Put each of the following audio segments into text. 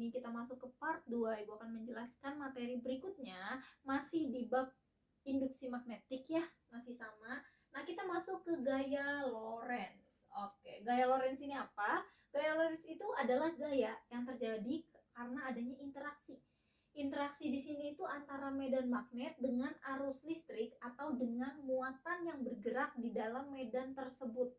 ini kita masuk ke part 2. Ibu akan menjelaskan materi berikutnya, masih di bab induksi magnetik ya, masih sama. Nah, kita masuk ke gaya Lorentz. Oke, gaya Lorentz ini apa? Gaya Lorentz itu adalah gaya yang terjadi karena adanya interaksi. Interaksi di sini itu antara medan magnet dengan arus listrik atau dengan muatan yang bergerak di dalam medan tersebut.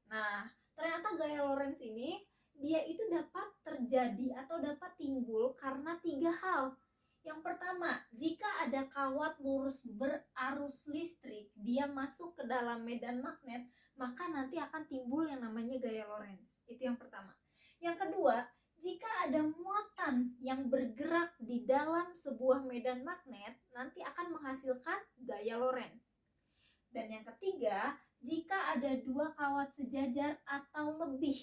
Nah, ternyata gaya Lorentz ini dia itu dapat terjadi atau dapat timbul karena 3 hal. Yang pertama, jika ada kawat lurus berarus listrik, dia masuk ke dalam medan magnet, maka nanti akan timbul yang namanya gaya Lorentz. Itu yang pertama. Yang kedua, jika ada muatan yang bergerak di dalam sebuah medan magnet, nanti akan menghasilkan gaya Lorentz. Dan yang ketiga, jika ada 2 kawat sejajar atau lebih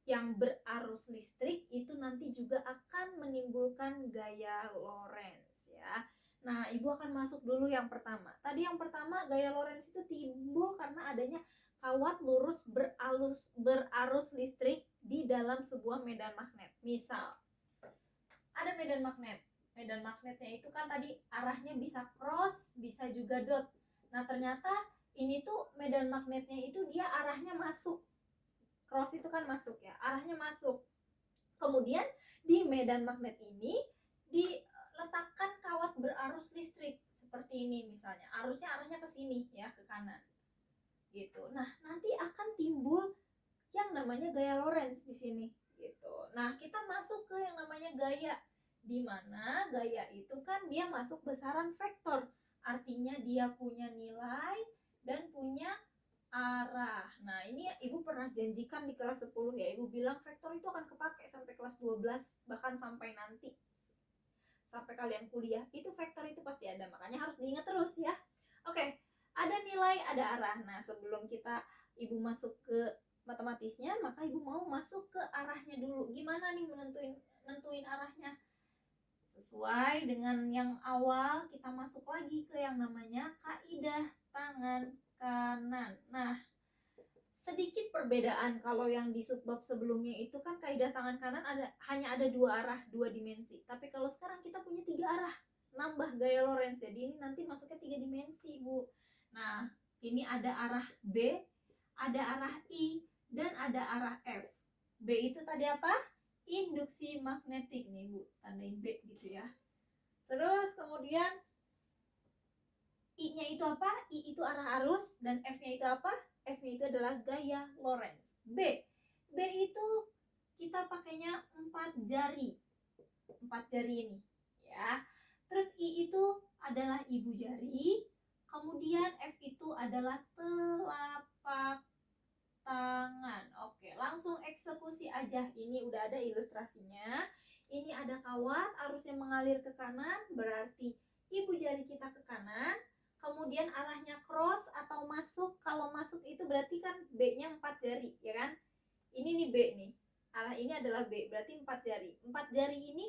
yang berarus listrik, itu nanti juga akan menimbulkan gaya Lorentz ya. Nah, Ibu akan masuk dulu yang pertama. Tadi yang pertama, gaya Lorentz itu timbul karena adanya kawat lurus berarus listrik di dalam sebuah medan magnet. Misal, ada medan magnet. Medan magnetnya itu kan tadi arahnya bisa cross, bisa juga dot. Nah, ternyata ini tuh medan magnetnya itu dia arahnya masuk. Cross itu kan masuk ya, arahnya masuk. Kemudian di medan magnet ini diletakkan kawat berarus listrik seperti ini misalnya. Arahnya ke sini ya, ke kanan. Gitu. Nah, nanti akan timbul yang namanya gaya Lorentz di sini gitu. Nah, kita masuk ke yang namanya gaya, di mana gaya itu kan dia masuk besaran vektor. Artinya dia punya nilai dan punya arah. Nah, ini Ibu pernah janjikan di kelas 10 ya. Ibu bilang vektor itu akan kepake sampai kelas 12, bahkan sampai nanti sampai kalian kuliah, itu vektor itu pasti ada. Makanya harus diingat terus ya. Oke, ada nilai, ada arah. Nah, sebelum Ibu masuk ke matematisnya, maka Ibu mau masuk ke arahnya dulu. Gimana nih nentuin arahnya? Sesuai dengan yang awal, kita masuk lagi ke yang namanya kaidah tangan kanan. Nah, sedikit perbedaan kalau yang di subbab sebelumnya itu kan kaidah tangan kanan hanya ada 2 arah, 2 dimensi. Tapi kalau sekarang kita punya 3 arah, nambah gaya Lorentz. Jadi ini nanti masuknya 3 dimensi, Bu. Nah, ini ada arah B, ada arah I, dan ada arah F. B itu tadi apa? Induksi magnetik nih, Bu. Tandain B gitu ya. Terus kemudian I-nya itu apa? I itu arah arus, dan F-nya itu apa? F-nya itu adalah gaya Lorentz. B itu kita pakainya 4 jari. 4 jari ini ya. Terus I itu adalah ibu jari. Kemudian F itu adalah telapak tangan. Oke, langsung eksekusi aja. Ini udah ada ilustrasinya. Ini ada kawat, arusnya mengalir ke kanan, berarti ibu jari kita ke kanan. Kemudian arahnya cross atau masuk. Kalau masuk itu berarti kan B-nya 4 jari, ya kan? Ini nih B nih. Arah ini adalah B, berarti 4 jari. 4 jari ini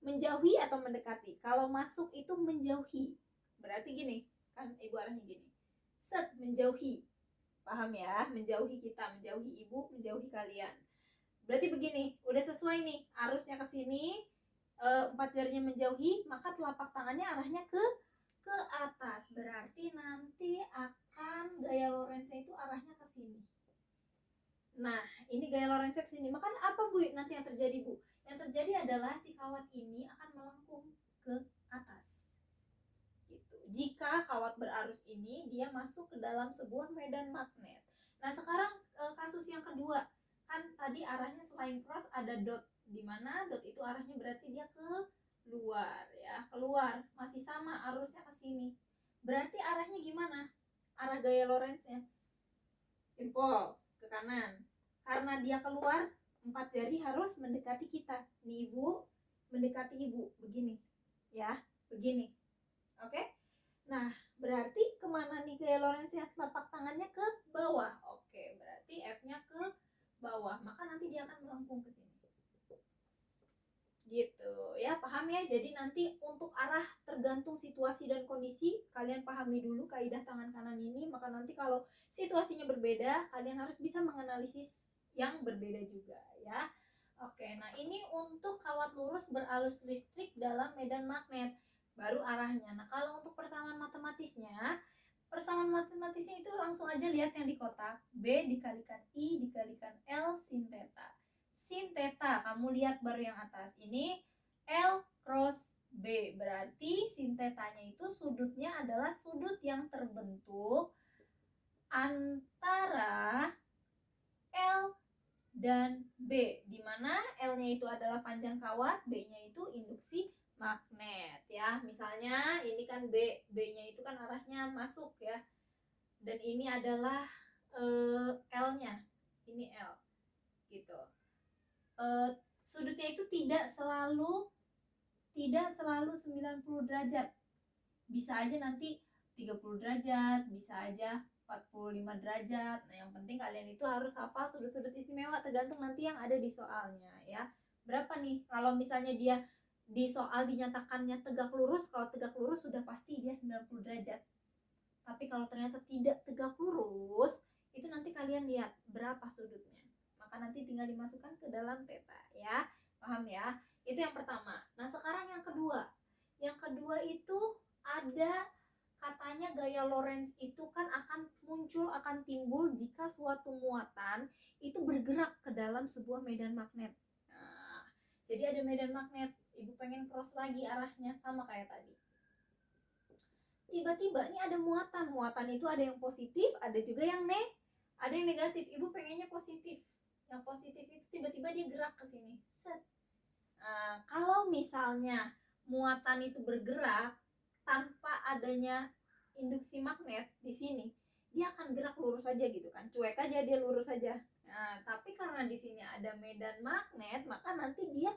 menjauhi atau mendekati. Kalau masuk itu menjauhi. Berarti gini, kan ibu arahnya gini. Set, menjauhi. Paham ya? Menjauhi kita, menjauhi ibu, menjauhi kalian. Berarti begini, udah sesuai nih. Arusnya ke sini, 4 jarinya menjauhi, maka telapak tangannya arahnya ke atas. Berarti nanti akan gaya Lorentz-nya itu arahnya ke sini. Nah, ini gaya Lorentz ke sini. Maka apa, Bu? Nanti yang terjadi, Bu? Yang terjadi adalah si kawat ini akan melengkung ke atas. Gitu. Jika kawat berarus ini dia masuk ke dalam sebuah medan magnet. Nah, sekarang kasus yang kedua. Kan tadi arahnya selain cross ada dot, di mana dot itu arahnya berarti dia ke luar ya, keluar. Masih sama arusnya ke sini. Berarti arahnya gimana? Arah gaya Lorentz-nya jempol ke kanan. Karena dia keluar, 4 jari harus mendekati kita. Nih ibu, mendekati ibu, begini. Ya, begini. Oke? Nah, berarti kemana nih gaya Lorentz-nya? Telapak tangannya ke bawah. Oke, berarti F-nya ke bawah. Maka nanti dia akan melengkung ke sini. Gitu ya, paham ya? Jadi nanti untuk arah tergantung situasi dan kondisi, kalian pahami dulu kaidah tangan kanan ini. Maka nanti kalau situasinya berbeda, kalian harus bisa menganalisis yang berbeda juga ya. Oke, nah ini untuk kawat lurus beralus listrik dalam medan magnet, baru arahnya. Nah, kalau untuk persamaan matematisnya itu langsung aja lihat yang di kotak. B dikalikan I dikalikan L sin theta. Sin theta, kamu lihat baru yang atas. Ini L cross B. Berarti sin thetanya itu sudutnya adalah sudut yang terbentuk antara L dan B, di mana L-nya itu adalah panjang kawat, B-nya itu induksi magnet ya. Misalnya ini kan B-nya itu kan arahnya masuk ya. Dan ini adalah L-nya. Ini L gitu. Sudutnya itu tidak selalu 90 derajat. Bisa aja nanti 30 derajat, bisa aja 45 derajat. Nah, yang penting kalian itu harus hafal sudut-sudut istimewa, tergantung nanti yang ada di soalnya ya. Berapa nih? Kalau misalnya dia di soal dinyatakannya tegak lurus, kalau tegak lurus sudah pasti dia 90 derajat. Tapi kalau ternyata tidak tegak lurus, itu nanti kalian lihat berapa sudutnya. Maka nanti tinggal dimasukkan ke dalam theta ya. Paham ya? Itu yang pertama. Nah, sekarang yang kedua. Yang kedua itu ada katanya gaya Lorentz itu kan akan muncul, akan timbul jika suatu muatan itu bergerak ke dalam sebuah medan magnet. Nah, jadi ada medan magnet, ibu pengen cross lagi arahnya sama kayak tadi. Tiba-tiba nih ada muatan itu ada yang positif, ada juga yang ada yang negatif. Ibu pengennya positif. Yang positif itu tiba-tiba dia gerak ke sini. Set. Nah, kalau misalnya muatan itu bergerak tanpa adanya induksi magnet di sini, dia akan gerak lurus aja gitu kan, cuek aja, dia lurus aja. Nah, tapi karena di sini ada medan magnet, maka nanti dia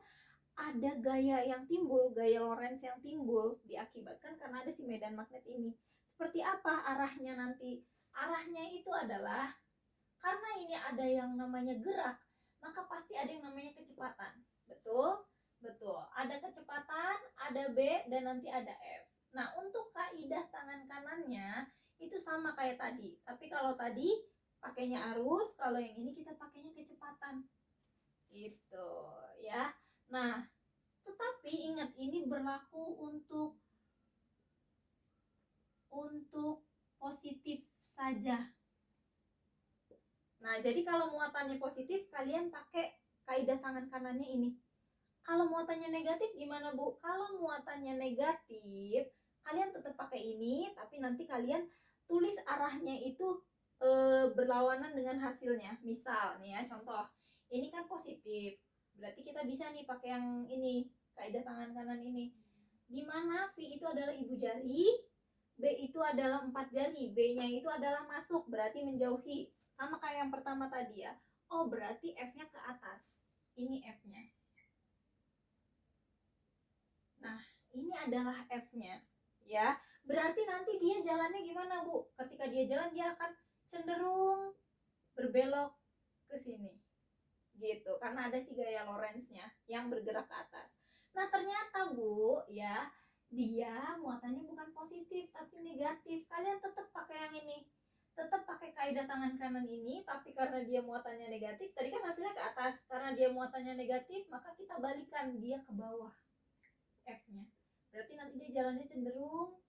ada gaya yang timbul, gaya Lorentz yang timbul diakibatkan karena ada si medan magnet ini. Seperti apa arahnya nanti? Arahnya itu adalah karena ini ada yang namanya gerak, maka pasti ada yang namanya kecepatan. Betul? Betul. Ada kecepatan, ada B, dan nanti ada F. Nah, untuk kaidah tangan kanannya itu sama kayak tadi. Tapi kalau tadi pakainya arus, kalau yang ini kita pakainya kecepatan. Gitu, ya. Nah, tetapi ingat ini berlaku untuk positif saja. Nah, jadi kalau muatannya positif, kalian pakai kaidah tangan kanannya ini. Kalau muatannya negatif gimana, Bu? Kalau muatannya negatif, kalian tetap pakai ini, tapi nanti kalian tulis arahnya itu berlawanan dengan hasilnya. Misal nih ya, contoh. Ini kan positif. Berarti kita bisa nih pakai yang ini, kaidah tangan kanan ini. Di mana V itu adalah ibu jari, B itu adalah 4 jari, B-nya itu adalah masuk, berarti menjauhi. Sama kayak yang pertama tadi ya. Oh, berarti F-nya ke atas. Ini F-nya. Nah, ini adalah F-nya, ya. Berarti nanti dia jalannya gimana, Bu? Ketika dia jalan, dia akan cenderung berbelok ke sini. Gitu, karena ada si gaya Lorentz-nya yang bergerak ke atas. Nah, ternyata, Bu, ya, dia muatannya bukan positif, tapi negatif. Kalian tetap pakai yang ini. Tetap pakai kaidah tangan kanan ini, tapi karena dia muatannya negatif, tadi kan hasilnya ke atas. Karena dia muatannya negatif, maka kita balikan dia ke bawah. F-nya. Berarti nanti dia jalannya cenderung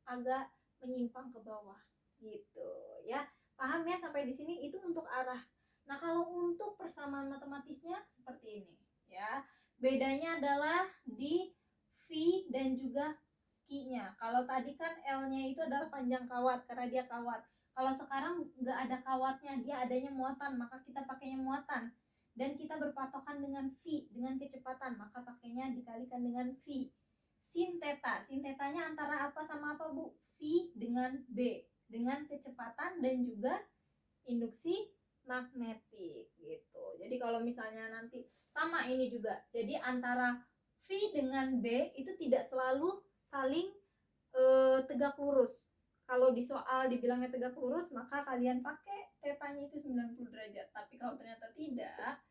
agak menyimpang ke bawah gitu ya. Paham ya sampai di sini? Itu untuk arah. Nah, kalau untuk persamaan matematisnya seperti ini ya. Bedanya adalah di V dan juga Q-nya. Kalau tadi kan L-nya itu adalah panjang kawat karena dia kawat. Kalau sekarang nggak ada kawatnya, dia adanya muatan, maka kita pakainya muatan. Dan kita berpatokan dengan V, dengan kecepatan, maka pakainya dikalikan dengan V. Sin theta, sin tetanya antara apa sama apa, Bu? V dengan B, dengan kecepatan dan juga induksi magnetik gitu. Jadi kalau misalnya nanti sama ini juga, jadi antara V dengan B itu tidak selalu saling tegak lurus. Kalau di soal dibilangnya tegak lurus, maka kalian pakai tetanya itu 90 derajat. Tapi kalau ternyata tidak,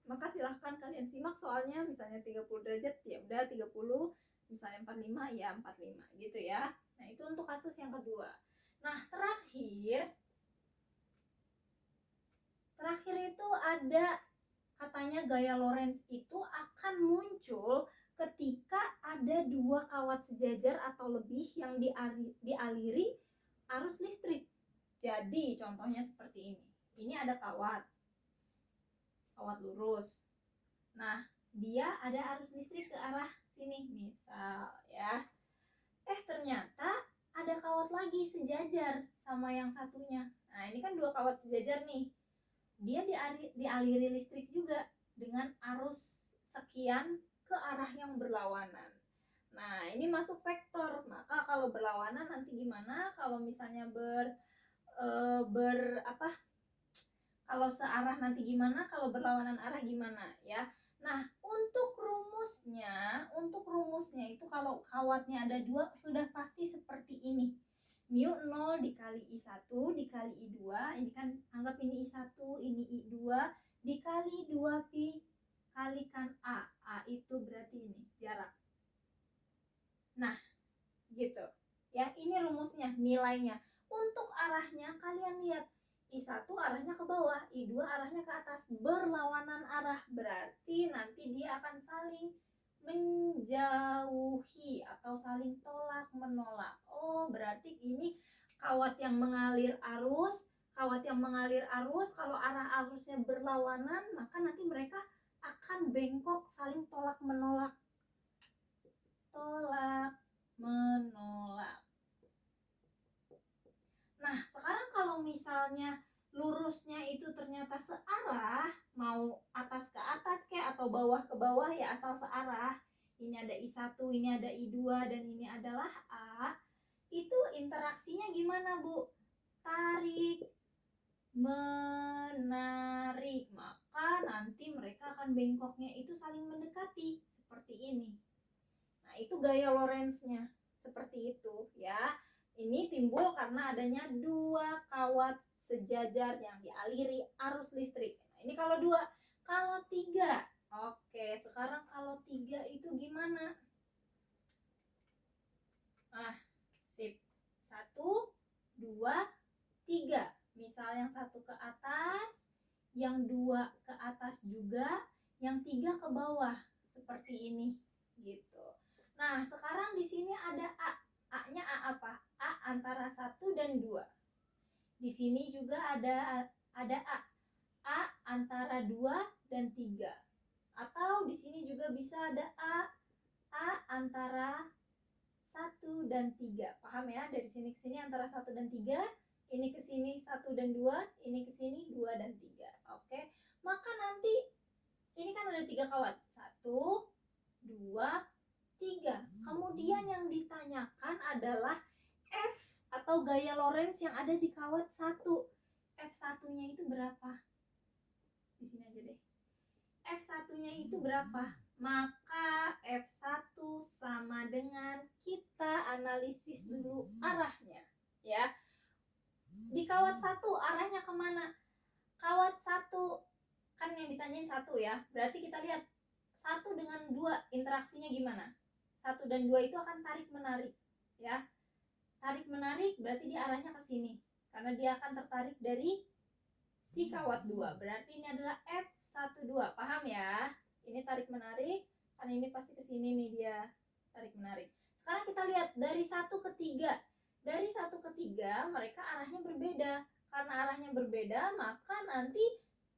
maka silahkan kalian simak soalnya. Misalnya 30 derajat, ya udah 30, misalnya 45, ya 45 gitu ya. Nah, itu untuk kasus yang kedua. Nah, terakhir itu ada katanya gaya Lorentz itu akan muncul ketika ada dua kawat sejajar atau lebih yang dialiri arus listrik. Jadi contohnya seperti ini. Ini ada kawat lurus. Nah, dia ada arus listrik ke arah sini, misal ya. Ternyata ada kawat lagi sejajar sama yang satunya. Nah, ini kan dua kawat sejajar nih. Dia dialiri listrik juga dengan arus sekian ke arah yang berlawanan. Nah, ini masuk vektor. Maka kalau berlawanan nanti gimana? Kalau misalnya kalau searah nanti gimana? Kalau berlawanan arah gimana ya? Nah, untuk rumusnya itu kalau kawatnya ada dua sudah pasti seperti ini. Mu 0 dikali I1 dikali I2, ini kan anggap ini I1, ini I2, dikali 2pi kalikan A. A itu berarti ini jarak. Nah, gitu. Ya, ini rumusnya, nilainya. Untuk arahnya kalian lihat, I1 arahnya ke bawah, I2 arahnya ke atas, berlawanan arah. Berarti nanti dia akan saling menjauhi atau saling tolak menolak. Oh, berarti ini kawat yang mengalir arus kalau arah arusnya berlawanan, maka nanti mereka akan bengkok, saling tolak menolak. Nah, sekarang kalau misalnya lurusnya itu ternyata searah, mau atas ke atas kayak atau bawah ke bawah, ya asal searah. Ini ada I1, ini ada I2, dan ini adalah A. Itu interaksinya gimana, Bu? Tarik, menarik. Maka nanti mereka akan bengkoknya itu saling mendekati seperti ini. Nah, itu gaya Lorentz-nya. Seperti itu ya. Ini timbul karena adanya dua kawat sejajar yang dialiri arus listrik. Nah, ini kalau dua. Kalau tiga, oke, sekarang kalau tiga itu gimana? Sip. 1, 2, 3. Misal yang satu ke atas, yang dua ke atas juga, yang tiga ke bawah. Seperti ini, gitu. Nah, sekarang di sini ada A. A-nya A apa? A antara 1 dan 2. Di sini juga ada A. A antara 2 dan 3. Atau di sini juga bisa ada A antara 1 dan 3. Paham ya? Dari sini ke sini antara 1 dan 3, ini ke sini 1 dan 2, ini ke sini 2 dan 3. Oke. Maka nanti ini kan ada 3 kawat. 1, 2, 3. Kemudian yang ditanyakan adalah F atau gaya Lorentz yang ada di kawat 1. F1-nya itu berapa? Di sini aja deh. F1-nya itu berapa? Maka F1 sama dengan kita analisis dulu arahnya ya. Di kawat 1 arahnya kemana? Kawat 1 kan yang ditanyain 1 ya. Berarti kita lihat 1 dengan 2 interaksinya gimana? 1 dan 2 itu akan tarik menarik ya. Tarik menarik berarti dia arahnya ke sini karena dia akan tertarik dari si kawat 2. Berarti ini adalah F12. Paham ya? Ini tarik menarik, kan ini pasti ke sini nih dia tarik menarik. Sekarang kita lihat dari 1 ke 3. Dari 1 ke 3 mereka arahnya berbeda. Karena arahnya berbeda, maka nanti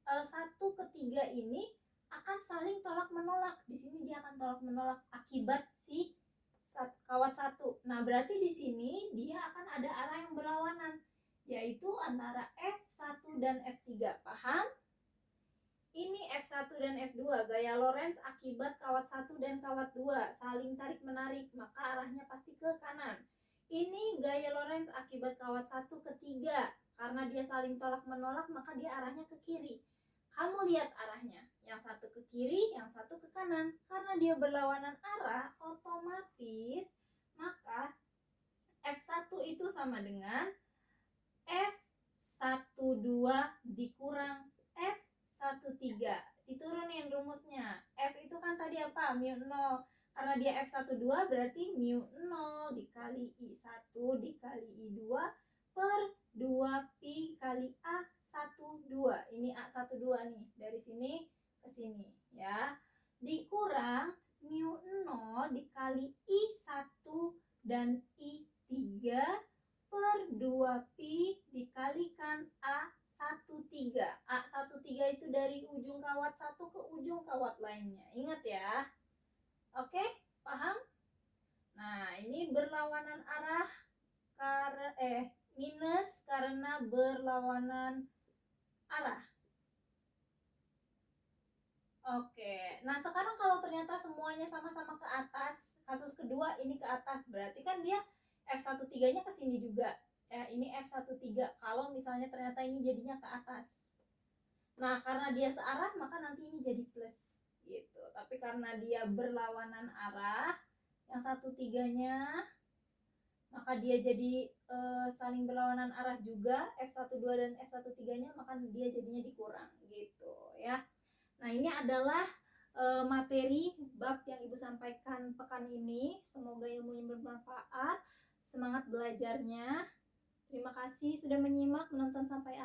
1 ke 3 ini akan saling tolak menolak. Di sini dia akan tolak menolak akibat si kawat 1. Nah, berarti di sini dia akan ada arah yang berlawanan, yaitu antara F1 dan F3. Paham? Ini F1 dan F2, gaya Lorentz akibat kawat 1 dan kawat 2 saling tarik menarik, maka arahnya pasti ke kanan. Ini gaya Lorentz akibat kawat 1 ke 3, karena dia saling tolak menolak maka dia arahnya ke kiri. Kamu lihat arahnya, yang satu ke kiri, yang satu ke kanan. Karena dia berlawanan arah, otomatis maka F1 itu sama dengan F12 dikurang F13. Diturunin rumusnya. F itu kan tadi apa? Mu 0. Karena dia F12 berarti mu 0 dikali I1 dikali I2 per 2pi kali A12. Ini A12 nih. Dari sini ke sini ya. Dikurang mu 0 dikali I1 dan I3 per 2pi dikalikan A13. A13 itu dari ujung kawat satu ke ujung kawat lainnya. Ingat ya. Oke, paham? Nah, ini berlawanan arah minus karena berlawanan arah. Oke, nah sekarang kalau ternyata semuanya sama-sama ke atas, kasus kedua ini ke atas, berarti kan dia F13-nya ke sini juga. Ya, ini F13 kalau misalnya ternyata ini jadinya ke atas. Nah, karena dia searah maka nanti ini jadi plus gitu. Tapi karena dia berlawanan arah, yang 13-nya maka dia jadi saling berlawanan arah juga, F12 dan F13-nya maka dia jadinya dikurang gitu ya. Nah, ini adalah materi bab yang Ibu sampaikan pekan ini. Semoga ilmunya bermanfaat. Semangat belajarnya. Terima kasih sudah menyimak, menonton sampai